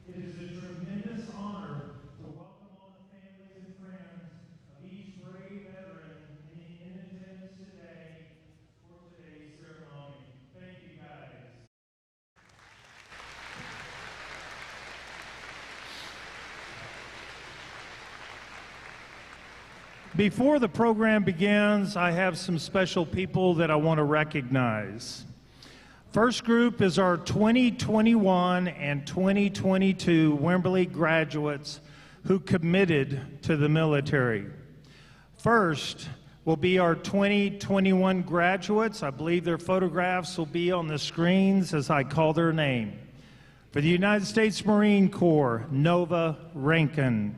It is a tremendous honor to welcome all the families and friends of each brave veteran in attendance today for today's ceremony. Thank you, guys. Before the program begins, I have some special people that I want to recognize. First group is our 2021 and 2022 Wimberley graduates who committed to the military. First will be our 2021 graduates. I believe their photographs will be on the screens as I call their name. For the United States Marine Corps, Nova Rankin.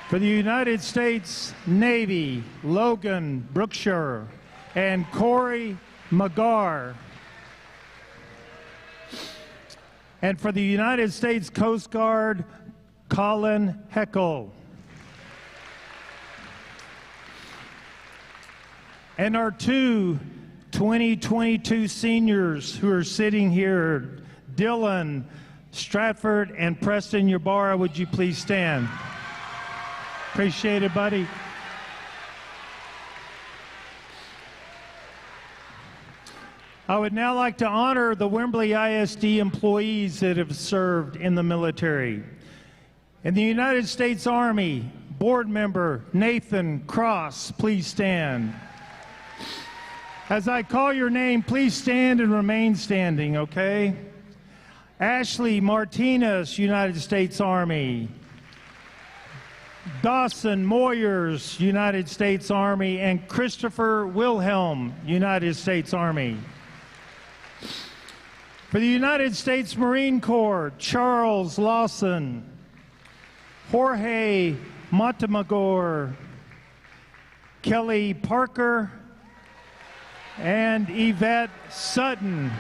For the United States Navy, Logan Brookshire and Corey McGar. And for the United States Coast Guard, Colin Heckel. And our two 2022 seniors who are sitting here, Dylan Stratford and Preston Ybarra, would you please stand? Appreciate it, buddy. I would now like to honor the Wimberley ISD employees that have served in the military. In the United States Army, board member Nathan Cross, please stand. As I call your name, please stand and remain standing, okay? Ashley Martinez, United States Army. Dawson Moyers, United States Army, and Christopher Wilhelm, United States Army. For the United States Marine Corps, Charles Lawson, Jorge Montemagor, Kelly Parker, and Yvette Sutton.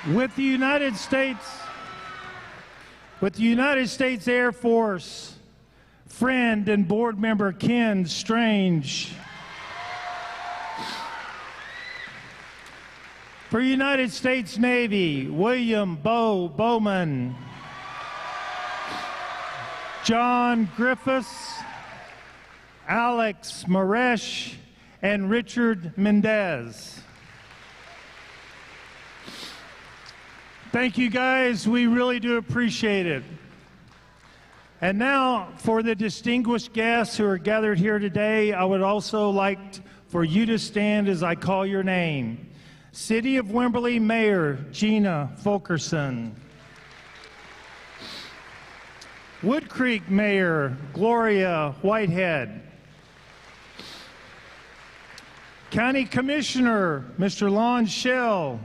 With the United States Air Force, friend and board member Ken Strange. For United States Navy, William Bowman, John Griffiths, Alex Maresh, and Richard Mendez. Thank you, guys. We really do appreciate it. And now, for the distinguished guests who are gathered here today, I would also like for you to stand as I call your name. City of Wimberley Mayor Gina Fulkerson. Wood Creek Mayor Gloria Whitehead. County Commissioner Mr. Lon Shell.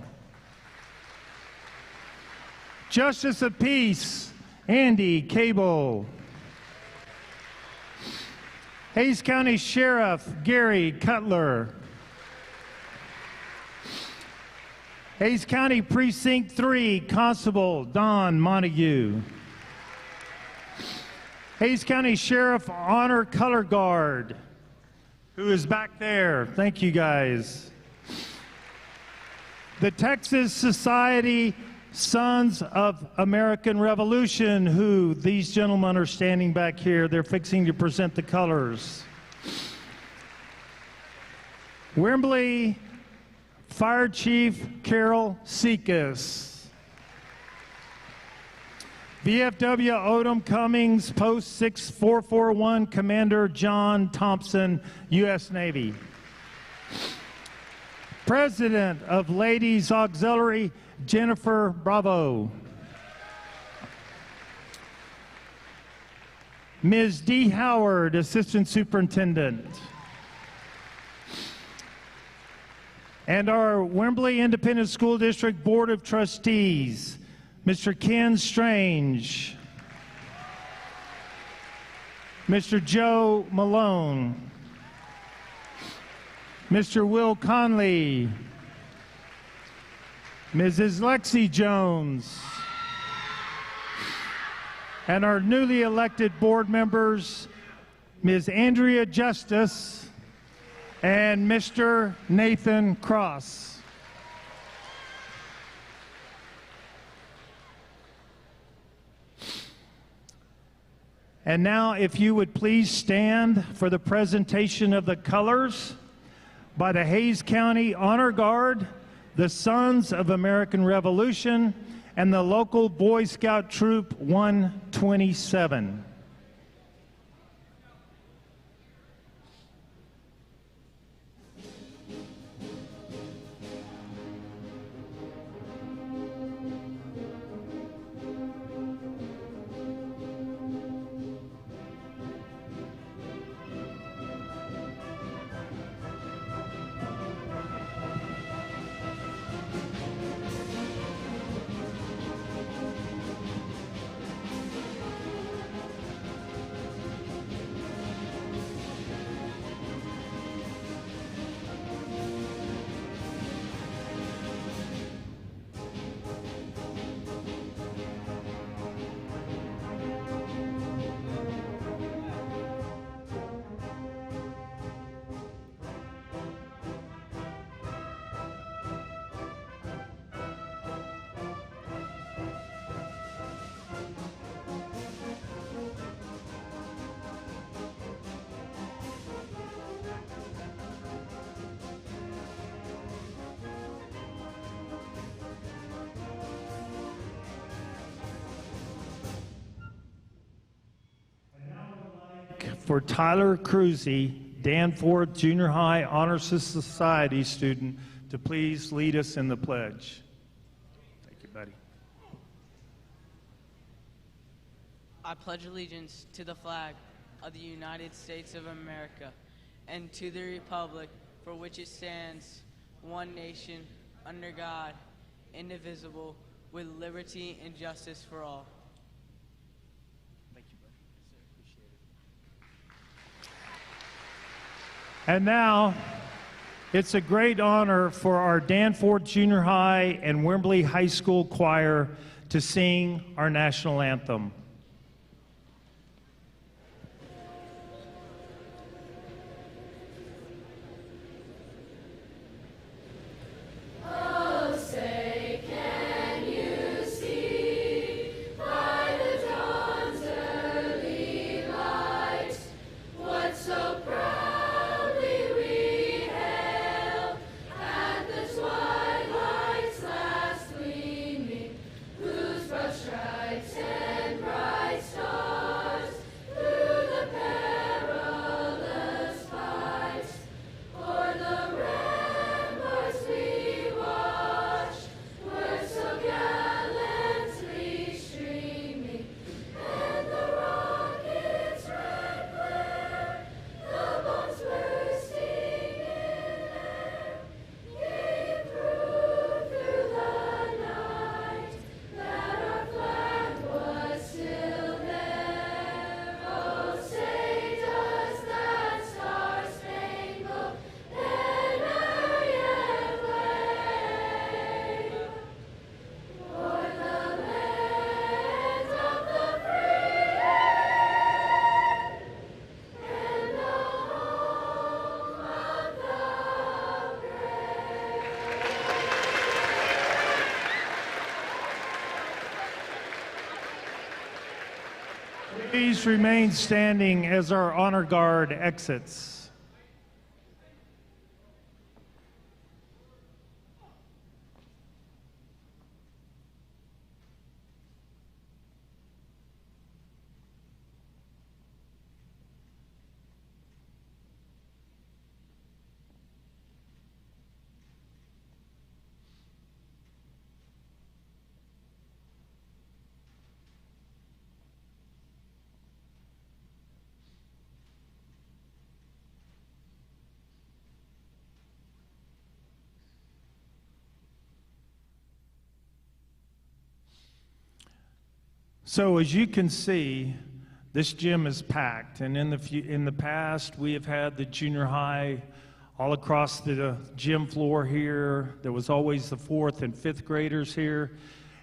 Justice of Peace Andy Cable. Hays County Sheriff Gary Cutler. Hays County Precinct 3 Constable Don Montague. Hays County Sheriff Honor Color Guard, who is back there. Thank you, guys. The Texas Society Sons of American Revolution, who these gentlemen are standing back here. They're fixing to present the colors. Wimberley Fire Chief Carol Sekas. VFW Odom Cummings Post 6441 Commander John Thompson, U.S. Navy. President of Ladies Auxiliary Jennifer Bravo. Ms. D. Howard, Assistant Superintendent. And our Wimberley Independent School District Board of Trustees, Mr. Ken Strange, Mr. Joe Malone, Mr. Will Conley, Mrs. Lexi Jones, and our newly elected board members, Ms. Andrea Justice and Mr. Nathan Cross. And now, if you would please stand for the presentation of the colors by the Hays County Honor Guard, the Sons of American Revolution, and the local Boy Scout Troop 127. For Tyler Cruzy, Danforth Junior High Honor Society student, to please lead us in the pledge. Thank you, buddy. I pledge allegiance to the flag of the United States of America and to the republic for which it stands, one nation, under God, indivisible, with liberty and justice for all. And now, it's a great honor for our Danforth Junior High and Wimberley High School choir to sing our national anthem. Please remain standing as our honor guard exits. So as you can see, this gym is packed, and in the past we have had the junior high all across the gym floor here. There was always the 4th and 5th graders here,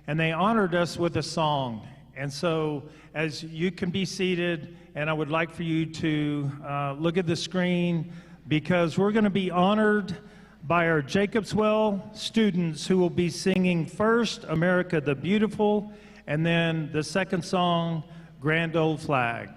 and they honored us with a song. And so as you can be seated, and I would like for you to look at the screen, because we're going to be honored by our Jacobswell students who will be singing first America the Beautiful, and then the second song, Grand Old Flag.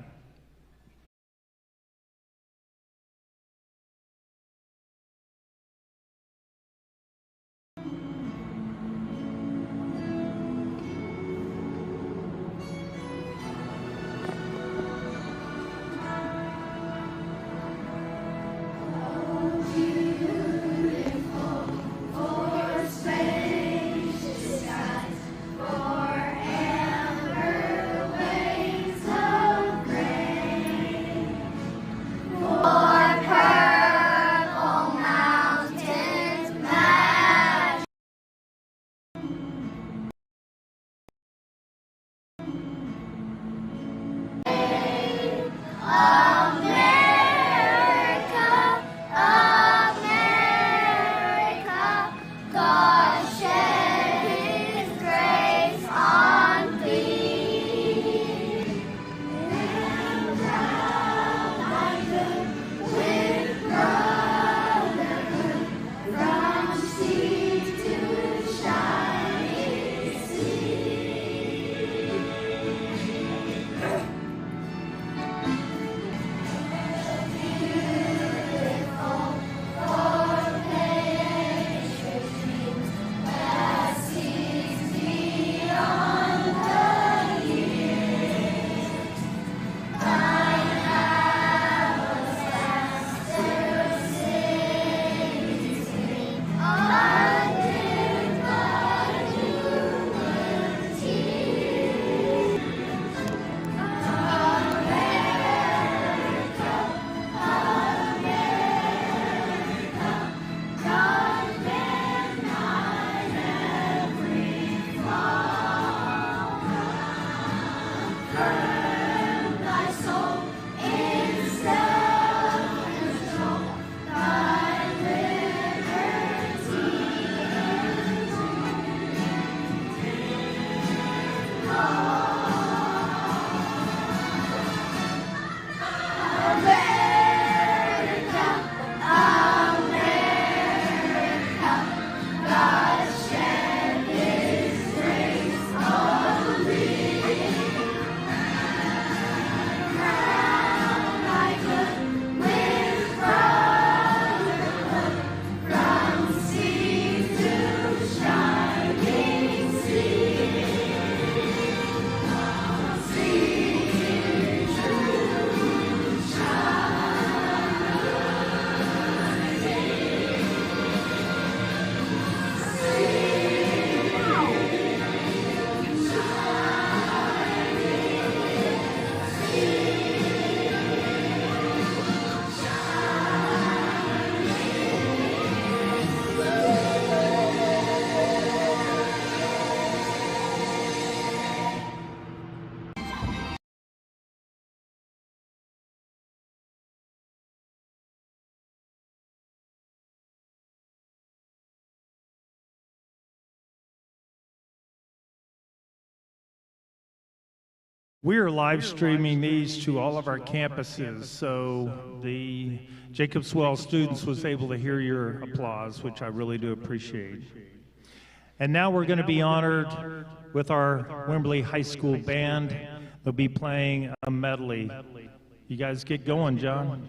We are live streaming these to all of our campuses, so the Jacobswell students was able to hear your applause, which I really do appreciate. And now we're going to be honored with our Wimberley High School band. They'll be playing a medley. You guys get going, John.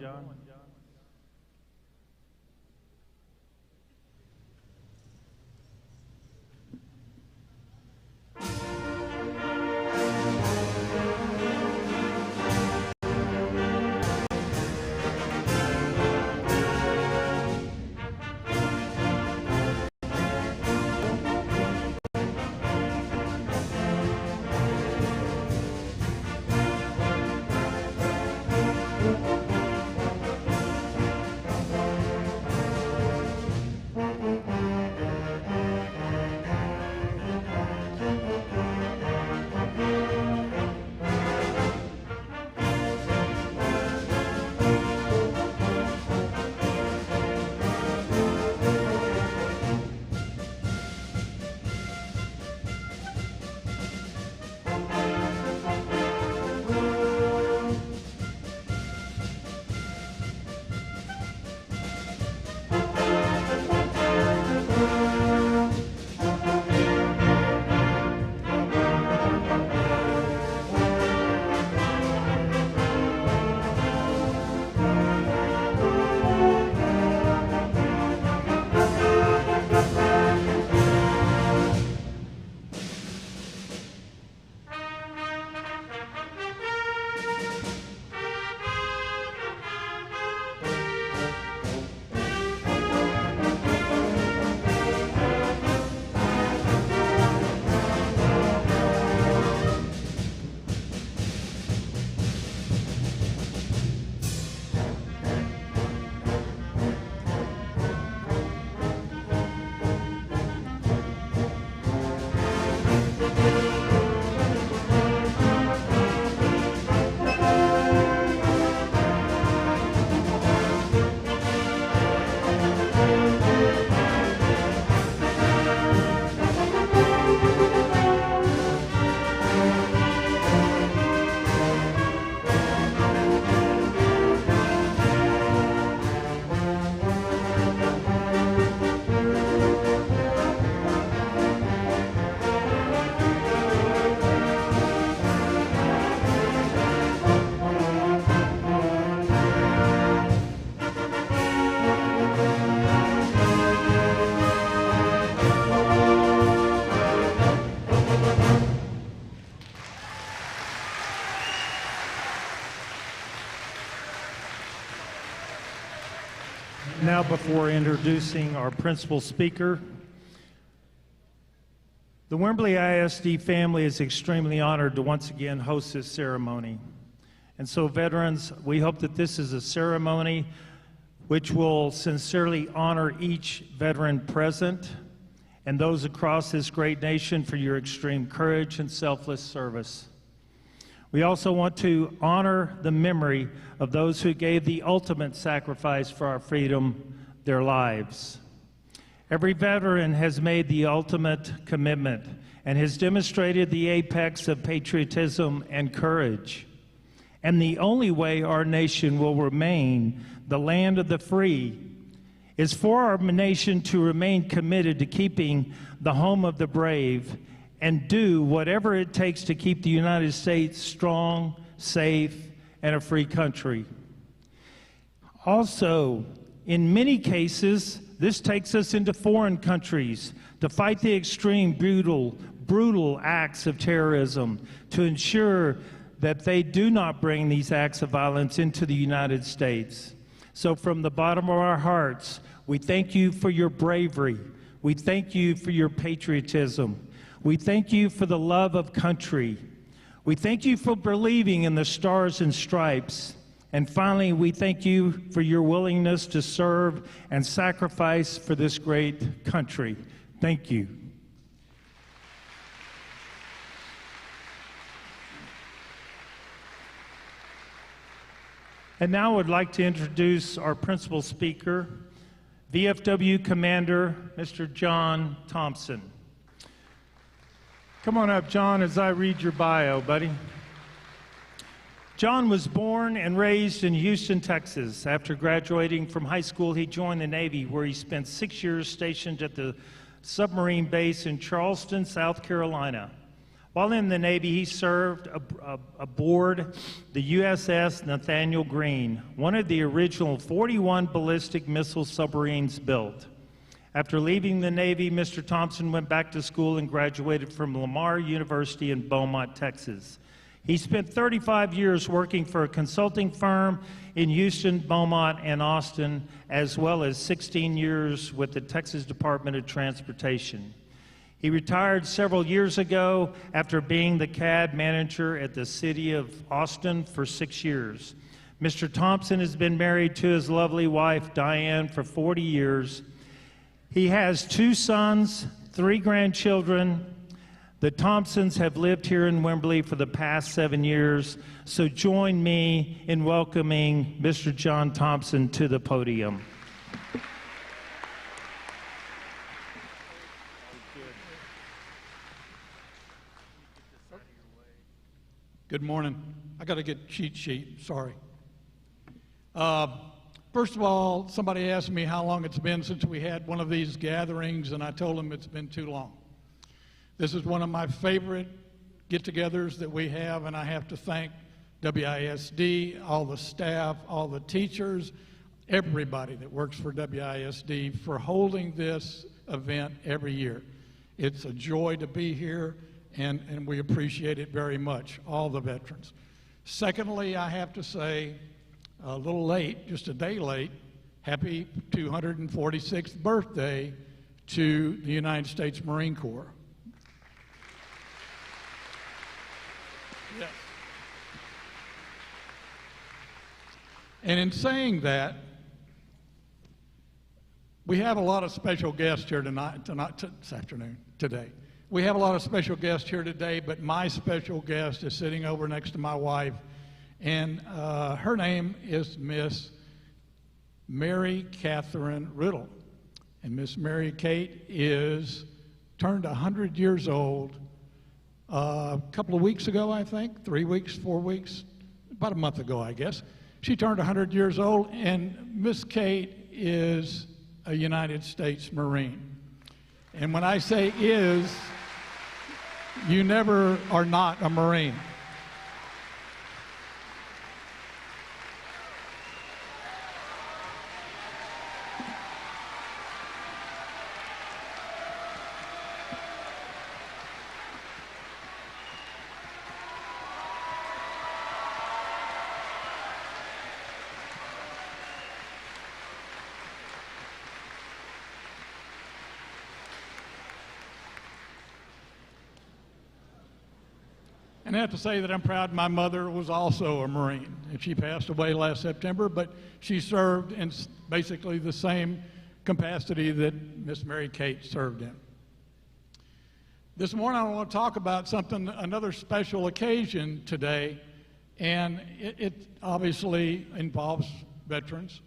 Now, before introducing our principal speaker, the Wimberley ISD family is extremely honored to once again host this ceremony. And so, veterans, we hope that this is a ceremony which will sincerely honor each veteran present and those across this great nation for your extreme courage and selfless service. We also want to honor the memory of those who gave the ultimate sacrifice for our freedom, their lives. Every veteran has made the ultimate commitment and has demonstrated the apex of patriotism and courage. And the only way our nation will remain the land of the free is for our nation to remain committed to keeping the home of the brave and do whatever it takes to keep the United States strong, safe, and a free country. Also, in many cases, this takes us into foreign countries to fight the extreme, brutal acts of terrorism, to ensure that they do not bring these acts of violence into the United States. So from the bottom of our hearts, we thank you for your bravery. We thank you for your patriotism. We thank you for the love of country. We thank you for believing in the stars and stripes. And finally, we thank you for your willingness to serve and sacrifice for this great country. Thank you. And now I would like to introduce our principal speaker, VFW Commander, Mr. John Thompson. Come on up, John, as I read your bio, buddy. John was born and raised in Houston, Texas. After graduating from high school, he joined the Navy, where he spent 6 years stationed at the submarine base in Charleston, South Carolina. While in the Navy, he served aboard the USS Nathaniel Greene, one of the original 41 ballistic missile submarines built. After leaving the Navy, Mr. Thompson went back to school and graduated from Lamar University in Beaumont, Texas. He spent 35 years working for a consulting firm in Houston, Beaumont, and Austin, as well as 16 years with the Texas Department of Transportation. He retired several years ago after being the CAD manager at the City of Austin for 6 years. Mr. Thompson has been married to his lovely wife, Diane, for 40 years. He has 2 sons, 3 grandchildren. The Thompsons have lived here in Wimberley for the past 7 years, so join me in welcoming Mr. John Thompson to the podium. Good morning. I got to get cheat sheet, sorry. First of all, somebody asked me how long it's been since we had one of these gatherings, and I told them it's been too long. This is one of my favorite get-togethers that we have, and I have to thank WISD, all the staff, all the teachers, everybody that works for WISD for holding this event every year. It's a joy to be here, and we appreciate it very much, all the veterans. Secondly, I have to say, a little late, just a day late, happy 246th birthday to the United States Marine Corps. Yes. And in saying that, we have a lot of special guests here today. We have a lot of special guests here today, but my special guest is sitting over next to my wife, and her name is Miss Mary Catherine Riddle. And Miss Mary Kate turned 100 years old a couple of weeks ago, I think, 3 weeks, 4 weeks, about a month ago, I guess. She turned 100 years old, and Miss Kate is a United States Marine. And when I say is, you never are not a Marine. And I have to say that I'm proud my mother was also a Marine. And she passed away last September, but she served in basically the same capacity that Miss Mary Kate served in. This morning I want to talk about another special occasion today, and it obviously involves veterans.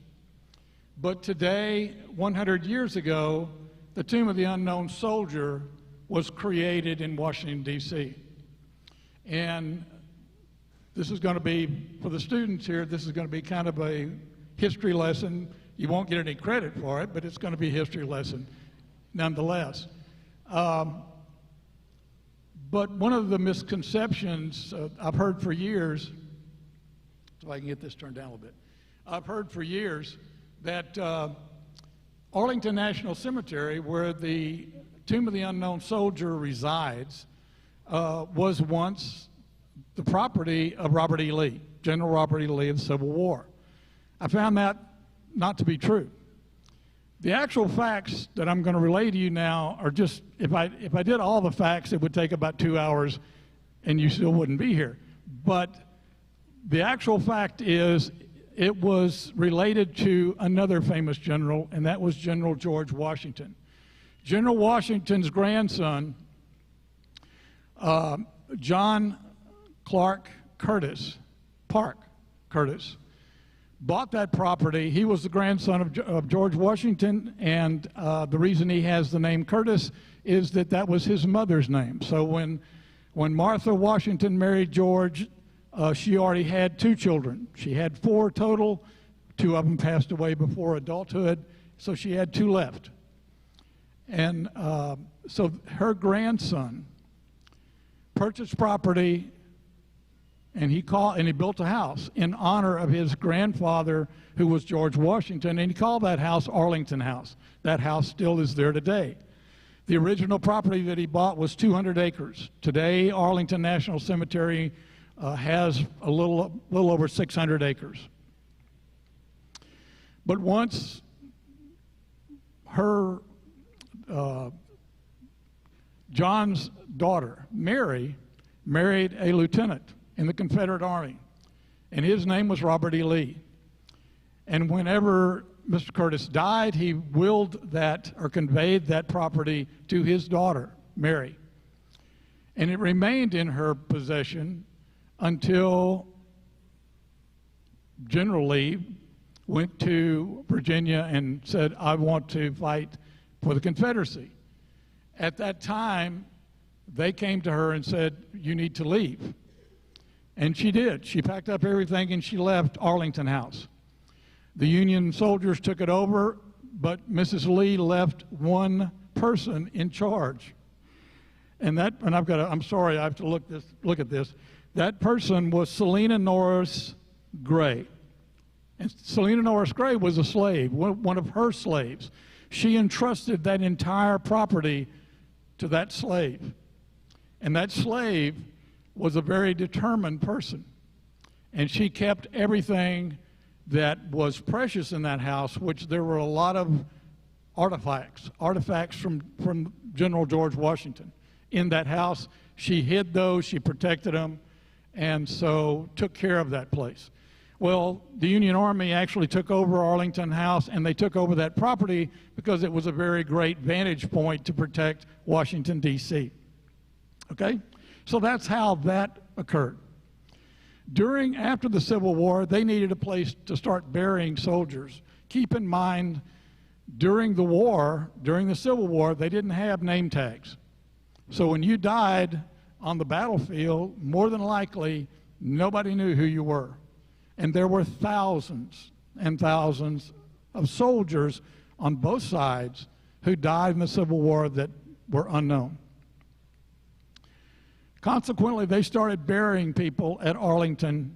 But today, 100 years ago, the Tomb of the Unknown Soldier was created in Washington, D.C. And this is going to be, for the students here, this is going to be kind of a history lesson. You won't get any credit for it, but it's going to be a history lesson nonetheless. But one of the misconceptions I've heard for years, if I can get this turned down a little bit, I've heard for years that Arlington National Cemetery, where the Tomb of the Unknown Soldier resides, was once the property of Robert E. Lee, General Robert E. Lee of the Civil War. I found that not to be true. The actual facts that I'm going to relay to you now are just, if I did all the facts, it would take about 2 hours and you still wouldn't be here. But the actual fact is it was related to another famous general, and that was General George Washington. General Washington's grandson, John Clark Curtis, Park Curtis, bought that property. He was the grandson of George Washington, and the reason he has the name Curtis is that that was his mother's name. So when Martha Washington married George, she already had 2 children. She had 4 total. 2 of them passed away before adulthood, so she had 2 left. And so her grandson purchased property, and he built a house in honor of his grandfather, who was George Washington, and he called that house Arlington House. That house still is there today. The original property that he bought was 200 acres. Today, Arlington National Cemetery has a little over 600 acres. But once her John's daughter, Mary, married a lieutenant in the Confederate Army, and his name was Robert E. Lee. And whenever Mr. Curtis died, he willed that, or conveyed that property to his daughter, Mary. And it remained in her possession until General Lee went to Virginia and said, I want to fight for the Confederacy. At that time, they came to her and said, you need to leave. And she did. She packed up everything and she left Arlington House. The Union soldiers took it over, but Mrs. Lee left one person in charge. And I'm sorry, I have to look at this. That person was Selina Norris Gray. And Selina Norris Gray was a slave, one of her slaves. She entrusted that entire property to that slave. And that slave was a very determined person. And she kept everything that was precious in that house, which there were a lot of artifacts from General George Washington in that house. She hid those, she protected them, and so took care of that place. Well, the Union Army actually took over Arlington House, and they took over that property because it was a very great vantage point to protect Washington, D.C. Okay? So that's how that occurred. After the Civil War, they needed a place to start burying soldiers. Keep in mind, during the Civil War, they didn't have name tags. So when you died on the battlefield, more than likely, nobody knew who you were. And there were thousands and thousands of soldiers on both sides who died in the Civil War that were unknown. Consequently, they started burying people at Arlington,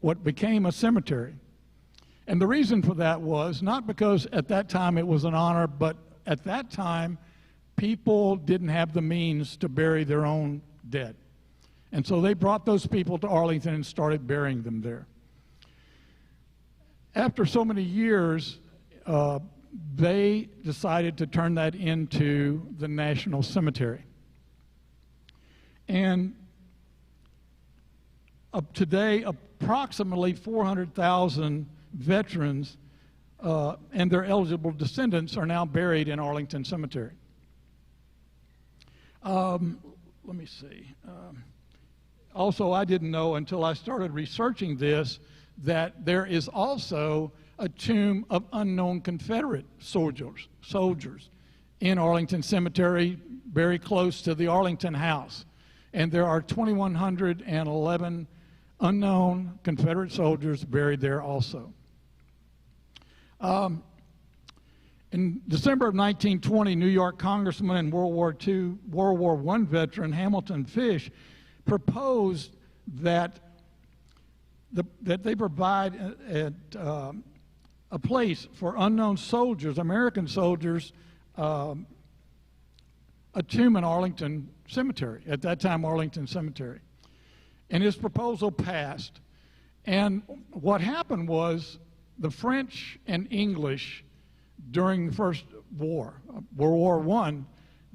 what became a cemetery. And the reason for that was not because at that time it was an honor, but at that time, people didn't have the means to bury their own dead. And so they brought those people to Arlington and started burying them there. After so many years, they decided to turn that into the National Cemetery. And today, approximately 400,000 veterans and their eligible descendants are now buried in Arlington Cemetery. Let me see. Also, I didn't know until I started researching this that there is also a tomb of unknown Confederate soldiers in Arlington Cemetery, very close to the Arlington House. And there are 2,111 unknown Confederate soldiers buried there also. In December of 1920, New York Congressman and World War I veteran Hamilton Fish proposed that they provide a place for unknown soldiers, American soldiers, a tomb in Arlington Cemetery, at that time Arlington Cemetery. And his proposal passed. And what happened was the French and English during the First War, World War I,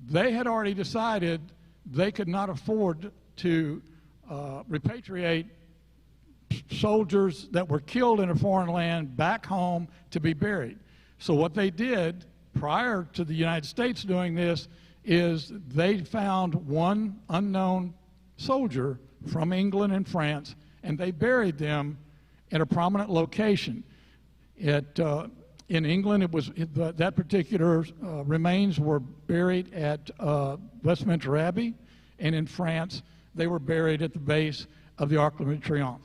they had already decided they could not afford to repatriate soldiers that were killed in a foreign land back home to be buried. So what they did prior to the United States doing this is they found one unknown soldier from England and France, and they buried them in a prominent location. In England, that particular remains were buried at Westminster Abbey, and in France, they were buried at the base of the Arc de Triomphe.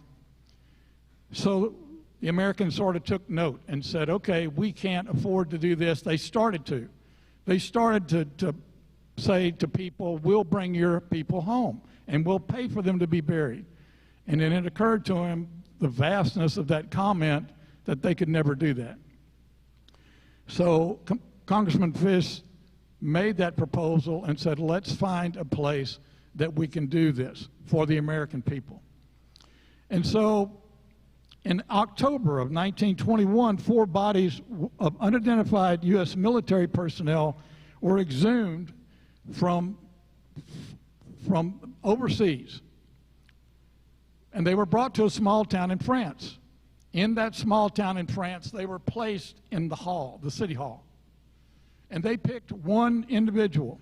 So the Americans sort of took note and said, okay, we can't afford to do this. They started to. They started to say to people, we'll bring your people home and we'll pay for them to be buried. And then it occurred to him, the vastness of that comment, that they could never do that. So Congressman Fish made that proposal and said, let's find a place that we can do this for the American people. And so in October of 1921, 4 bodies of unidentified U.S. military personnel were exhumed from overseas. And they were brought to a small town in France. In that small town in France, they were placed in the hall, the city hall. And they picked one individual.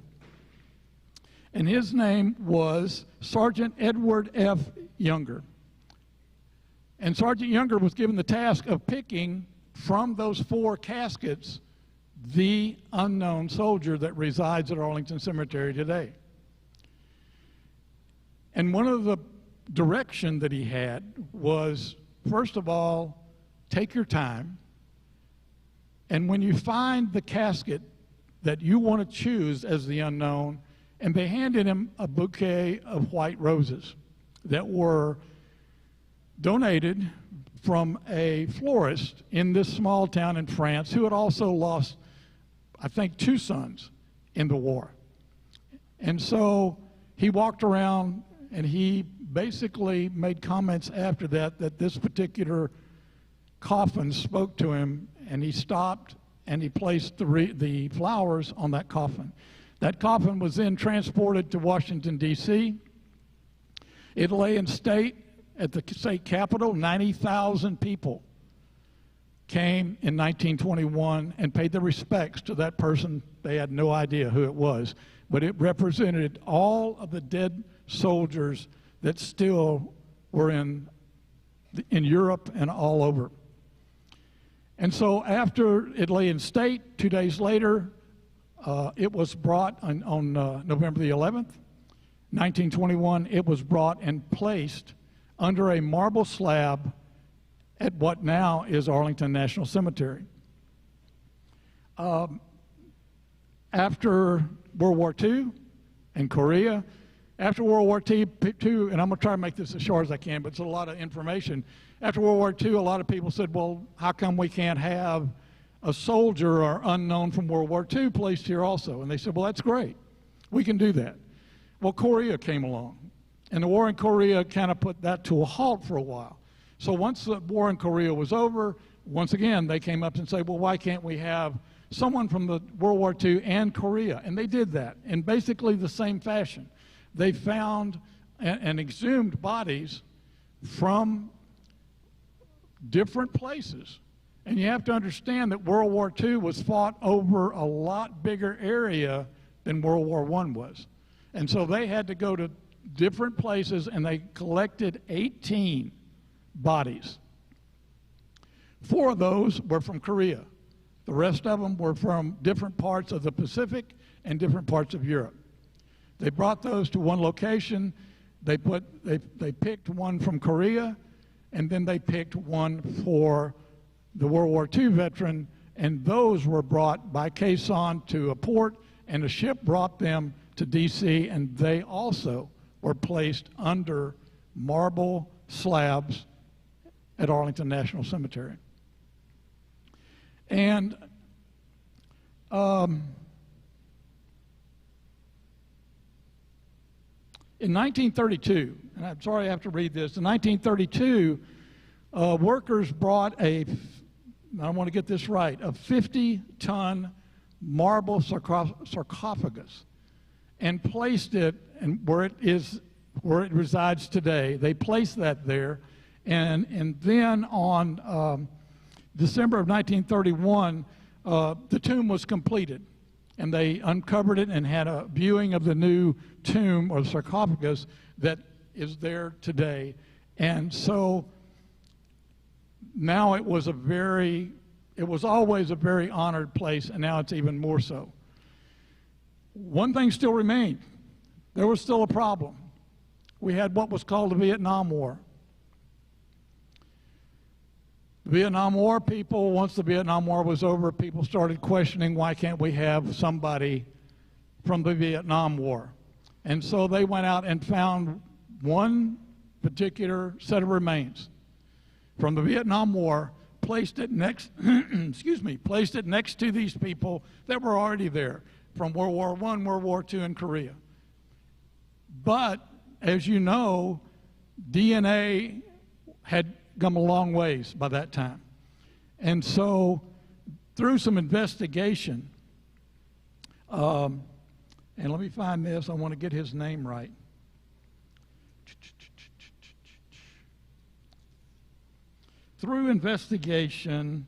And his name was Sergeant Edward F. Younger. And Sergeant Younger was given the task of picking from those 4 caskets the unknown soldier that resides at Arlington Cemetery today. And one of the direction that he had was, first of all, take your time, and when you find the casket that you want to choose as the unknown, and they handed him a bouquet of white roses that were donated from a florist in this small town in France who had also lost, I think, 2 sons in the war. And so he walked around and he basically made comments after that that this particular coffin spoke to him, and he stopped and he placed the flowers on that coffin. That coffin was then transported to Washington, D.C. It lay in state at the state capitol. 90,000 people came in 1921 and paid their respects to that person. They had no idea who it was, but it represented all of the dead soldiers that still were in Europe and all over. And so after it lay in state, 2 days later, it was brought on November the 11th, 1921, it was brought and placed under a marble slab at what now is Arlington National Cemetery. After World War II and Korea, after World War II, and I'm going to try to make this as short as I can, but it's a lot of information. After World War II, a lot of people said, well, how come we can't have a soldier or unknown from World War II placed here also? And they said, well, that's great. We can do that. Well, Korea came along, and the war in Korea kind of put that to a halt for a while. So once the war in Korea was over, once again, they came up and said, well, why can't we have someone from the World War II and Korea? And they did that in basically the same fashion. They found and exhumed bodies from different places. And you have to understand that World War II was fought over a lot bigger area than World War I was. And so they had to go to different places, and they collected 18 bodies. 4 of those were from Korea. The rest of them were from different parts of the Pacific and different parts of Europe. They brought those to one location. They picked one from Korea, and then they picked one for the World War II veteran, and those were brought by caisson to a port, and a ship brought them to D.C., and they also were placed under marble slabs at Arlington National Cemetery. And in 1932, and I'm sorry I have to read this, in 1932, workers brought I want to get this right, a 50-ton marble sarcophagus and placed it where it resides today. They placed that there, and then on December of 1931, the tomb was completed, and they uncovered it and had a viewing of the new tomb or sarcophagus that is there today. And so now it was always a very honored place, and now it's even more so. One thing still remained. There was still a problem. we had what was called the Vietnam War. The Vietnam War, people, once the Vietnam War was over, people started questioning, why can't we have somebody from the Vietnam War? And so they went out and found one particular set of remains from the Vietnam War, placed it next, placed it next to these people that were already there from World War I, World War II, and Korea. But, as you know, DNA had come a long ways by that time. And so, through some investigation, and let me find this, I want to get his name right. Through investigation,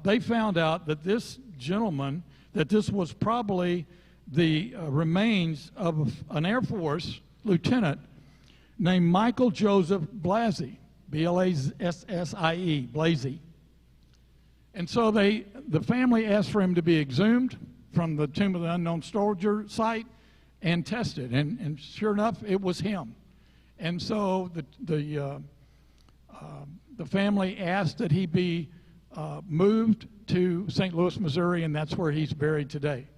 they found out that this gentleman, that this was probably the remains of an Air Force lieutenant named Michael Joseph Blassie, B-L-A-S-S-I-E, Blassie. And so the family asked for him to be exhumed from the Tomb of the Unknown Soldier site and tested, and sure enough, it was him. And so the family asked that he be moved to St. Louis, Missouri, and that's where he's buried today.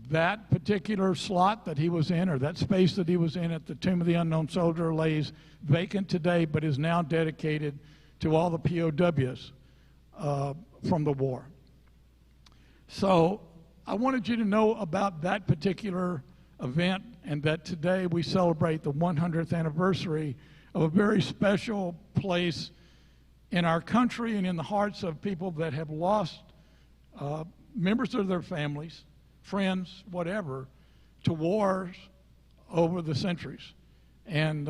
That particular slot that he was in, or that space that he was in at the Tomb of the Unknown Soldier, lays vacant today, but is now dedicated to all the POWs from the war. So I wanted you to know about that particular event, and that today we celebrate the 100th anniversary of a very special place in our country and in the hearts of people that have lost members of their families, friends, whatever, to wars over the centuries. And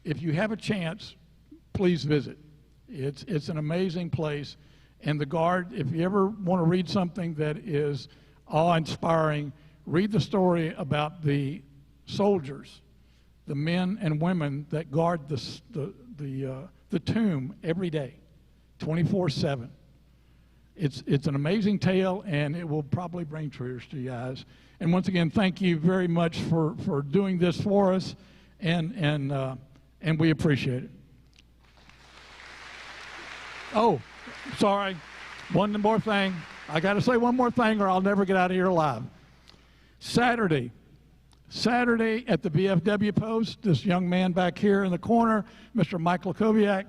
if you have a chance, please visit. It's an amazing place. And the Guard, if you ever want to read something that is awe-inspiring, read the story about the soldiers, the men and women that guard the tomb every day, 24/7. It's an amazing tale, and it will probably bring tears to your eyes. And once again, thank you very much for doing this for us, and we appreciate it. Oh, sorry, one more thing. I got to say one more thing, or I'll never get out of here alive. Saturday at the BFW post, this young man back here in the corner, Mr. Michael Koviak,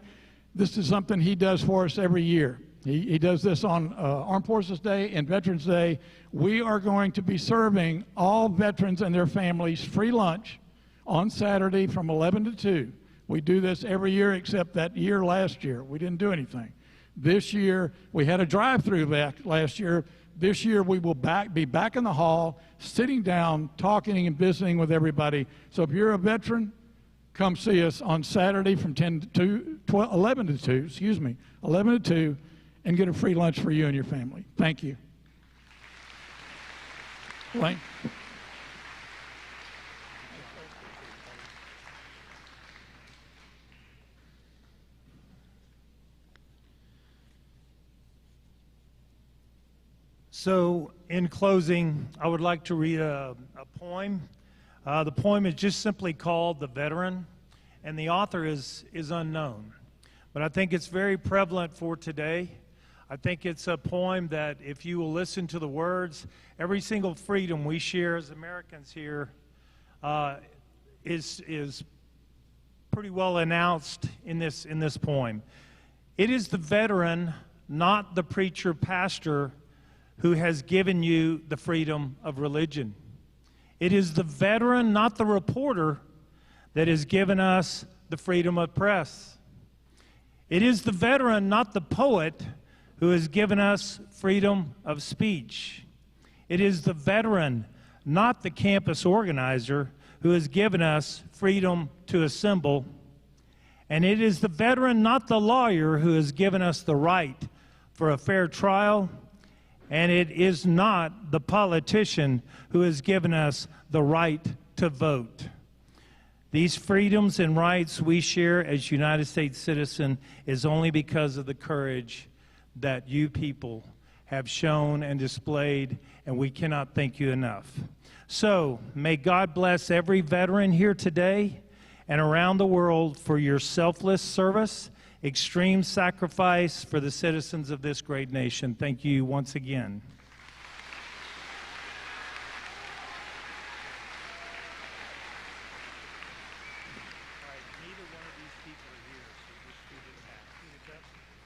this is something he does for us every year. He does this on Armed Forces Day and Veterans Day. We are going to be serving all veterans and their families free lunch on Saturday from 11 to 2. We do this every year except that year last year. We didn't do anything. This year, we had a drive-through back last year. This year, we will be back in the hall, sitting down, talking and visiting with everybody. So if you're a veteran, come see us on Saturday from 11 to 2, and get a free lunch for you and your family. Thank you. Wayne? So, in closing, I would like to read a poem. The poem is just simply called "The Veteran," and the author is unknown. But I think it's very prevalent for today. I think it's a poem that, if you will listen to the words, every single freedom we share as Americans here is pretty well announced in this poem. It is the veteran, not the preacher pastor, who has given you the freedom of religion. It is the veteran, not the reporter, that has given us the freedom of press. It is the veteran, not the poet, who has given us freedom of speech. It is the veteran, not the campus organizer, who has given us freedom to assemble. And it is the veteran, not the lawyer, who has given us the right for a fair trial. And it is not the politician who has given us the right to vote. These freedoms and rights we share as United States citizens is only because of the courage that you people have shown and displayed, and we cannot thank you enough. So, may God bless every veteran here today and around the world for your selfless service, extreme sacrifice for the citizens of this great nation. Thank you once again.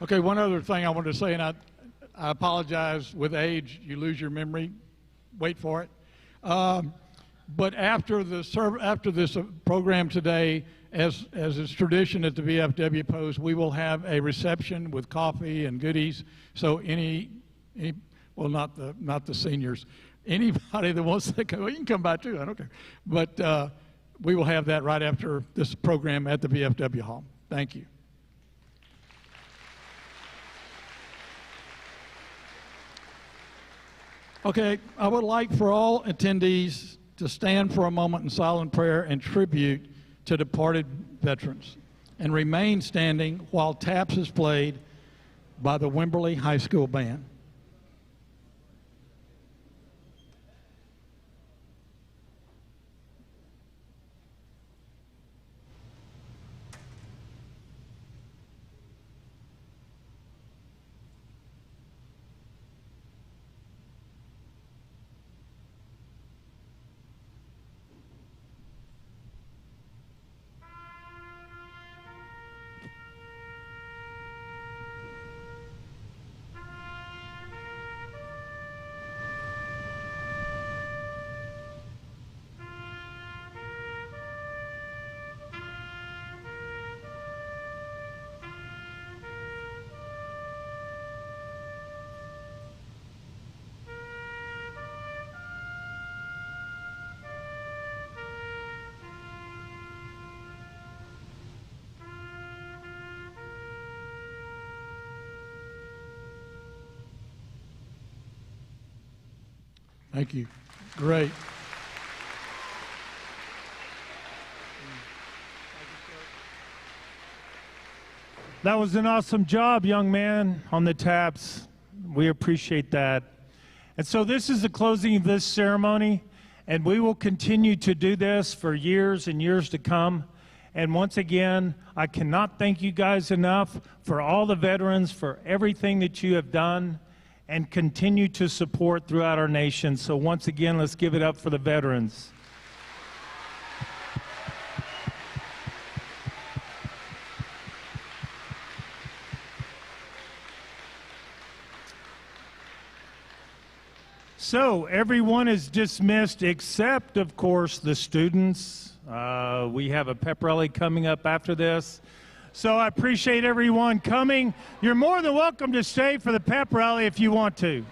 Okay, one other thing I wanted to say, and I apologize, with age, you lose your memory. Wait for it. But after this program today, as is tradition at the VFW Post, we will have a reception with coffee and goodies. So well, not the seniors, anybody that wants to come, you can come by too, I don't care. But we will have that right after this program at the VFW Hall. Thank you. Okay, I would like for all attendees to stand for a moment in silent prayer and tribute to departed veterans, and remain standing while taps is played by the Wimberley High School Band. Thank you. Great. That was an awesome job, young man, on the taps. We appreciate that. And so this is the closing of this ceremony, and we will continue to do this for years and years to come. And once again, I cannot thank you guys enough for all the veterans, for everything that you have done and continue to support throughout our nation. So once again, let's give it up for the veterans. So everyone is dismissed except, of course, the students. We have a pep rally coming up after this. So I appreciate everyone coming. You're more than welcome to stay for the pep rally if you want to.